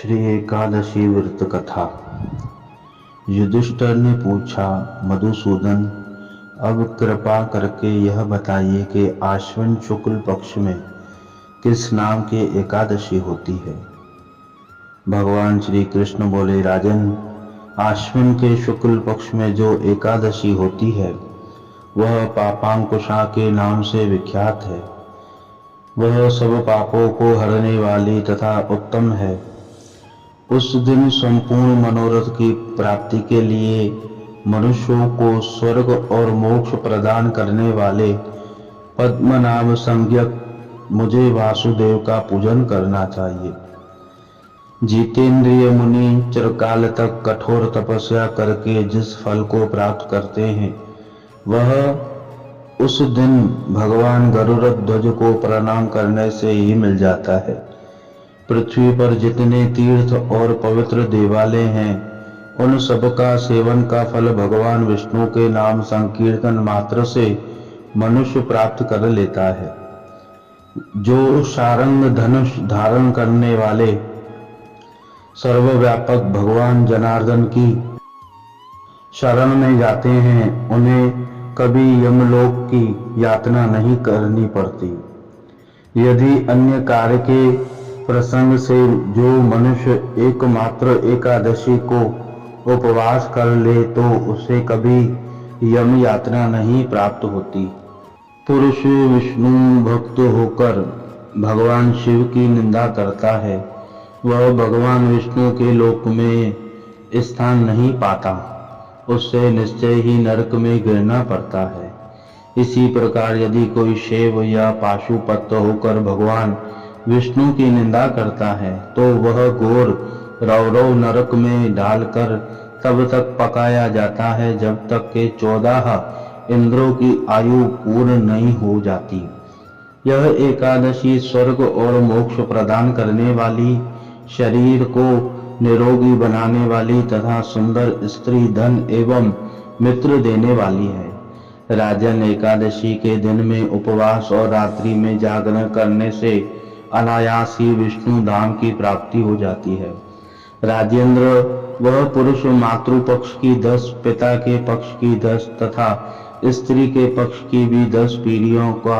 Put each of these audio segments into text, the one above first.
श्री एकादशी व्रत कथा। युधिष्ठिर ने पूछा, मधुसूदन, अब कृपा करके यह बताइए कि आश्विन शुक्ल पक्ष में किस नाम की एकादशी होती है। भगवान श्री कृष्ण बोले, राजन, आश्विन के शुक्ल पक्ष में जो एकादशी होती है वह पापांकुशा के नाम से विख्यात है। वह सब पापों को हरने वाली तथा उत्तम है। उस दिन संपूर्ण मनोरथ की प्राप्ति के लिए मनुष्यों को स्वर्ग और मोक्ष प्रदान करने वाले पद्मनाभ संज्ञक मुझे वासुदेव का पूजन करना चाहिए। जितेंद्रिय मुनि चिरकाल तक कठोर तपस्या करके जिस फल को प्राप्त करते हैं वह उस दिन भगवान गरुड़ ध्वज को प्रणाम करने से ही मिल जाता है। पृथ्वी पर जितने तीर्थ और पवित्र देवालय हैं उन सब का सेवन का फल भगवान विष्णु के नाम संकीर्तन मात्र से मनुष्य प्राप्त कर लेता है। जो शारंग धनुष धारण करने वाले सर्वव्यापक भगवान जनार्दन की शरण में जाते हैं उन्हें कभी यमलोक की यातना नहीं करनी पड़ती। यदि अन्य कार्य के प्रसंग से जो मनुष्य एकमात्र एकादशी को उपवास कर ले तो उसे कभी यम यातना नहीं प्राप्त होती। पुरुष विष्णु भक्त होकर भगवान शिव की निंदा करता है वह भगवान विष्णु के लोक में स्थान नहीं पाता, उससे निश्चय ही नरक में गिरना पड़ता है। इसी प्रकार यदि कोई शैव या पाशुपत होकर भगवान विष्णु की निंदा करता है तो वह घोर रौरव नरक में डालकर तब तक पकाया जाता है जब तक के 14 इंद्रों की आयु पूर्ण नहीं हो जाती। यह एकादशी स्वर्ग और मोक्ष प्रदान करने वाली, शरीर को निरोगी बनाने वाली तथा सुंदर स्त्री, धन एवं मित्र देने वाली है। राजन, एकादशी के दिन में उपवास और रात्रि में जागरण करने से अनायास ही विष्णु धाम की प्राप्ति हो जाती है। राजेंद्र, वह पुरुष मातृ पक्ष की 10, पिता के पक्ष की 10 तथा स्त्री के पक्ष की भी 10 पीढ़ियों का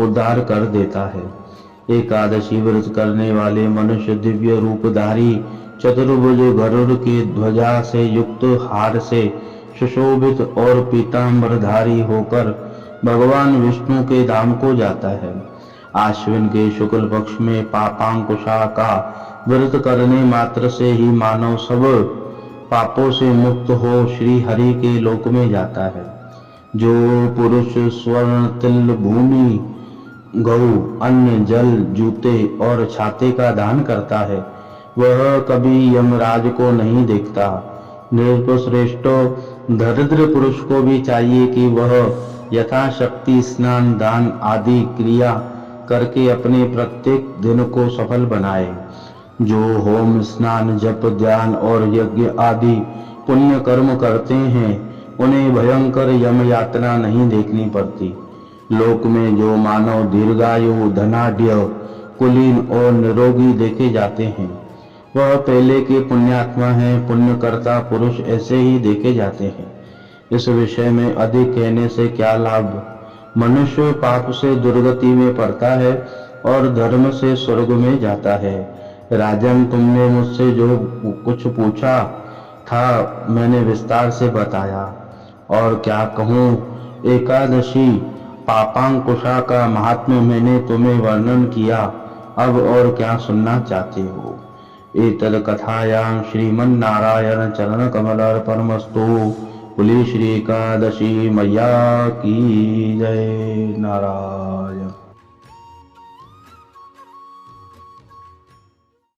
उद्धार कर देता है। एकादशी व्रत करने वाले मनुष्य दिव्य रूपधारी चतुर्भुज गरुड़ की ध्वजा से युक्त हार से सुशोभित और पीतांबरधारी होकर भगवान विष्णु के धाम को जाता है। आश्विन के शुक्ल पक्ष में पापांकुशा का व्रत करने मात्र से ही मानव सब पापों से मुक्त हो श्री हरि के लोक में जाता है। जो पुरुष स्वर्ण, तिल, भूमि, गौ, अन्न, जल, जूते और छाते का दान करता है वह कभी यमराज को नहीं देखता। नृपश्रेष्ठो, दरिद्र पुरुष को भी चाहिए कि वह यथाशक्ति स्नान, दान आदि क्रिया करके अपने प्रत्येक दिन को सफल बनाए। जो होम, स्नान, जप, ध्यान और यज्ञ आदि पुण्य कर्म करते हैं उन्हें भयंकर यम यातना नहीं देखनी पड़ती। लोक में जो मानव दीर्घायु, धनाढ्य, कुलीन और निरोगी देखे जाते हैं वह पहले के पुण्यात्मा हैं। पुण्यकर्ता पुरुष ऐसे ही देखे जाते हैं। इस विषय में अधिक कहने से क्या लाभ। मनुष्य पाप से दुर्गति में पड़ता है और धर्म से स्वर्ग में जाता है। राजन, तुमने मुझसे जो कुछ पूछा था मैंने विस्तार से बताया, और क्या कहूँ। एकादशी पापांकुशा का महात्म्य मैंने तुम्हें वर्णन किया, अब और क्या सुनना चाहते हो। एतद कथायां श्रीमन्नारायण चरण कमलार्पणमस्तु। बोली श्री एकादशी मैया की जय। नारायण।